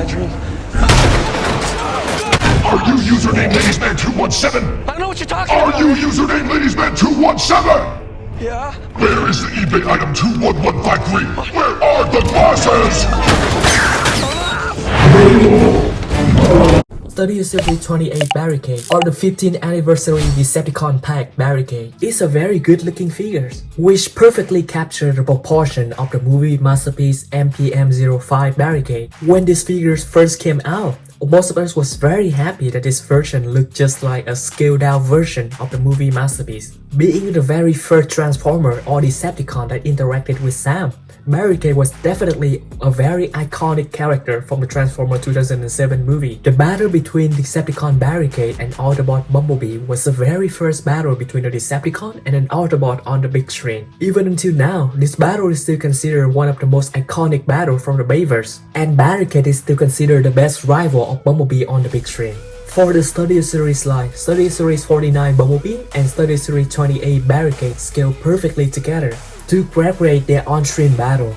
bad dream. Are you username ladiesman217? I don't know what you're talking Are about. you username ladiesman217? Yeah? Where is the eBay item 21153? Where are the bosses? Studio Series 28 Barricade or the 15th anniversary Decepticon pack Barricade is a very good looking figure, which perfectly captures the proportion of the movie masterpiece MPM05 Barricade. When these figures first came out, most of us was very happy that this version looked just like a scaled down version of the movie masterpiece. Being the very first Transformer or Decepticon that interacted with sound, Barricade was definitely a very iconic character from the Transformers 2007 movie. The battle between Decepticon Barricade and Autobot Bumblebee was the very first battle between a Decepticon and an Autobot on the big screen. Even until now, this battle is still considered one of the most iconic battles from the Bayverse, and Barricade is still considered the best rival of Bumblebee on the big screen. For the Studio Series line, Studio Series 49 Bumblebee and Studio Series 28 Barricade scale perfectly together to recreate their on-screen battle.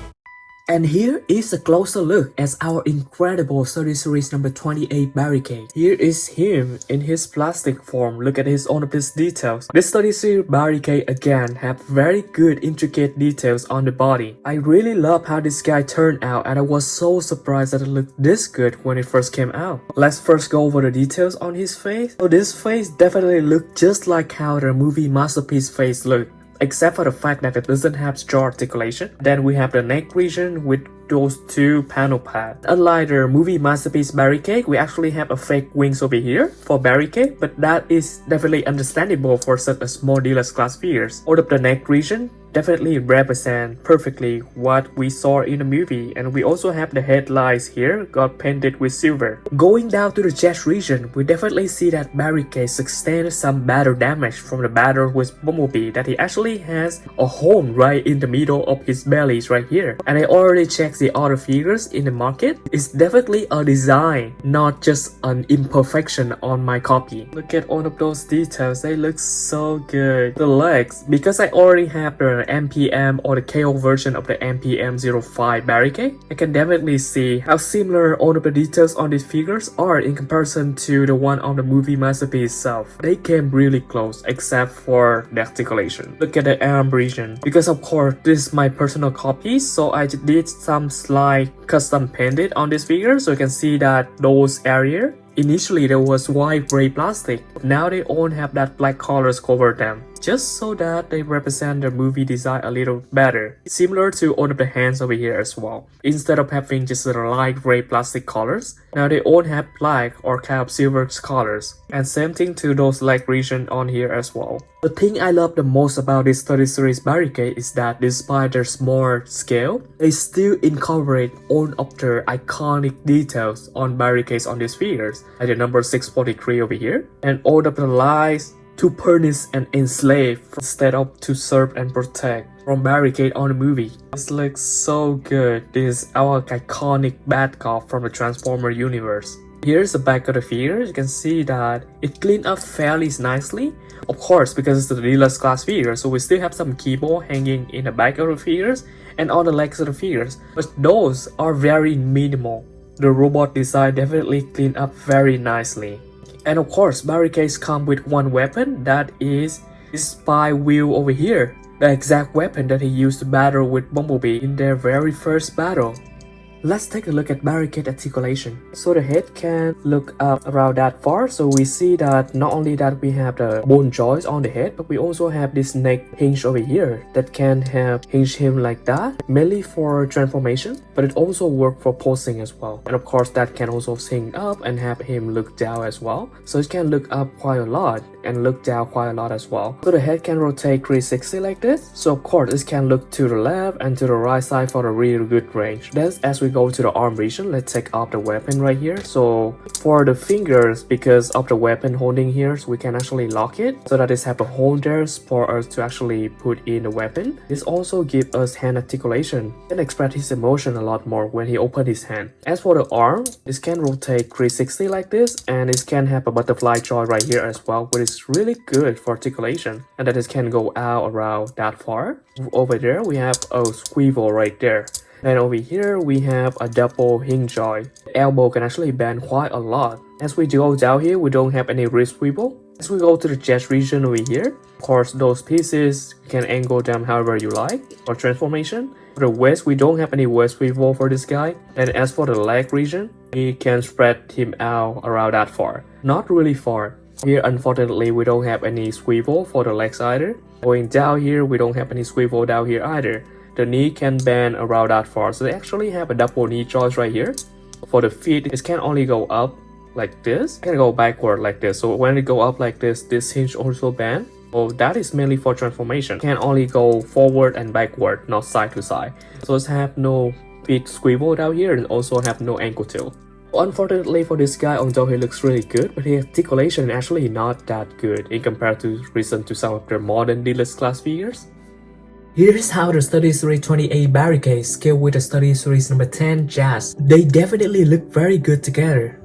And here is a closer look at our incredible Studio Series number 28 Barricade. Here is him in his plastic form. Look at his own details. This Studio Series Barricade again have very good intricate details on the body. I really love how this guy turned out, and I was so surprised that it looked this good when it first came out. Let's first go over the details on his face. So this face definitely looked just like how the movie masterpiece face looked, except for the fact that it doesn't have jaw articulation. Then we have the neck region with those two panel pads. Unlike the movie masterpiece Barricade, we actually have a fake wings over here for Barricade, but that is definitely understandable for such a small deluxe class figures. All of the neck region definitely represent perfectly what we saw in the movie, and we also have the headlights here got painted with silver. Going down to the chest region, we definitely see that Barricade sustained some battle damage from the battle with Bumblebee, that he actually has a hole right in the middle of his belly right here. And I already checked the other figures in the market. It's definitely a design, not just an imperfection on my copy. Look at all of those details, they look so good. The legs, because I already have the MPM or the KO version of the MPM05 Barricade, I can definitely see how similar all of the details on these figures are in comparison to the one on the movie masterpiece itself. They came really close except for the articulation. Look at the arm region. Because of course this is my personal copy, so I did some slight custom painted on this figure, so you can see that those areas initially there was white gray plastic. Now they all have that black colors cover them, just so that they represent the movie design a little better. Similar to all of the hands over here as well. Instead of having just the light gray plastic colors, now they all have black or kind of silver colors. And same thing to those leg region on here as well. The thing I love the most about this 30 series Barricade is that despite their small scale, they still incorporate all of their iconic details on Barricades on these figures, like the number 643 over here, and all of the lights to punish and enslave instead of to serve and protect from Barricade on the movie. This looks so good. This is our iconic bad cop from the Transformer universe. Here's the back of the figure. You can see that it cleaned up fairly nicely. Of course, because it's the deluxe class figure, so we still have some keyboard hanging in the back of the figures and on the legs of the figures, but those are very minimal. The robot design definitely cleaned up very nicely. And of course, Barricades come with one weapon, that is his spy wheel over here, the exact weapon that he used to battle with Bumblebee in their very first battle. Let's take a look at Barricade articulation. So the head can look up around that far, so we see that not only that we have the bone joints on the head, but we also have this neck hinge over here that can have hinge him like that, mainly for transformation, but it also works for posing as well. And of course that can also sink up and have him look down as well, so it can look up quite a lot and look down quite a lot as well. So the head can rotate 360 like this, so of course it can look to the left and to the right side for a really good range. Then as we go to the arm region, let's take off the weapon right here. So for the fingers, because of the weapon holding here, so we can actually lock it so that it have a hole there for us to actually put in the weapon. This also gives us hand articulation and express his emotion a lot more when he open his hand. As for the arm, this can rotate 360 like this, and it can have a butterfly joint right here as well, which is really good for articulation, and that it can go out around that far. Over there we have a swivel right there. Then over here we have a double hinge joint. The elbow can actually bend quite a lot. As we go down here, we don't have any wrist swivel. As we go to the chest region over here, of course those pieces you can angle them however you like for transformation. For the waist, we don't have any waist swivel for this guy. And as for the leg region, we can spread him out around that far. Not really far. Here unfortunately we don't have any swivel for the legs either. Going down here, we don't have any swivel down here either. The knee can bend around that far, so they actually have a double knee joint right here. For the feet, it can only go up like this, it can go backward like this. So when it go up like this hinge also bend. So that is mainly for transformation. It can only go forward and backward, not side to side. So it have no feet swivel down here and also have no ankle tilt. Unfortunately for this guy, although he looks really good, but his articulation is actually not that good in comparison to some of the modern deluxe class figures. Here's how the Studio Series 28 Barricade scale with the Studio Series number 10 Jazz. They definitely look very good together.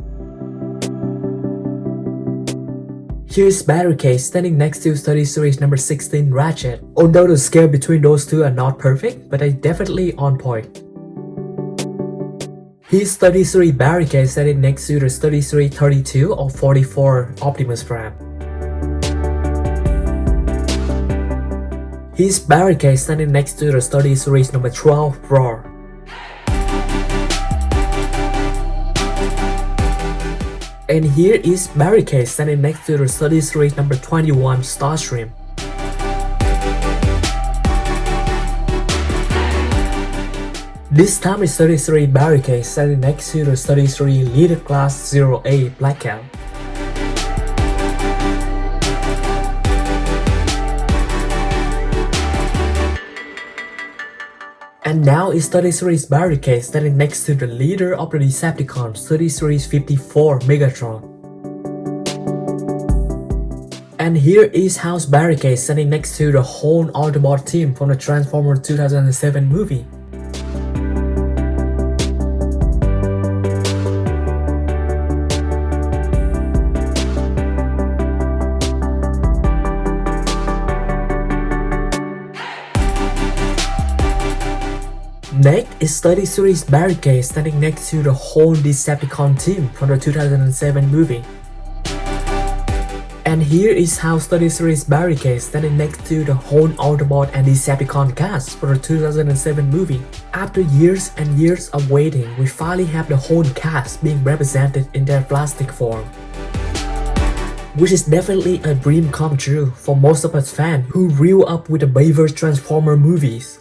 Here's Barricade standing next to Studio Series number 16 Ratchet. Although the scale between those two are not perfect, but they definitely on point. Here's Studio Series Barricade standing next to the Studio Series 32 or 44 Optimus Prime. Here's Barricade standing next to the Studio Series number 12 Roar. And here is Barricade standing next to the Studio Series number 21 Starstream. This time is Studio Series Barricade standing next to the Studio Series Leader Class 08 Blackout. And now is Studio Series Barricade standing next to the leader of the Decepticon, Studio Series 54 Megatron. And here is House Barricade standing next to the whole Autobot team from the Transformers 2007 movie. Next is Studio Series Barricade standing next to the whole Decepticon team from the 2007 movie. And here is how Studio Series Barricade standing next to the whole Autobot and Decepticon cast for the 2007 movie. After years and years of waiting, we finally have the whole cast being represented in their plastic form. Which is definitely a dream come true for most of us fans who grew up with the Bayverse Transformer movies.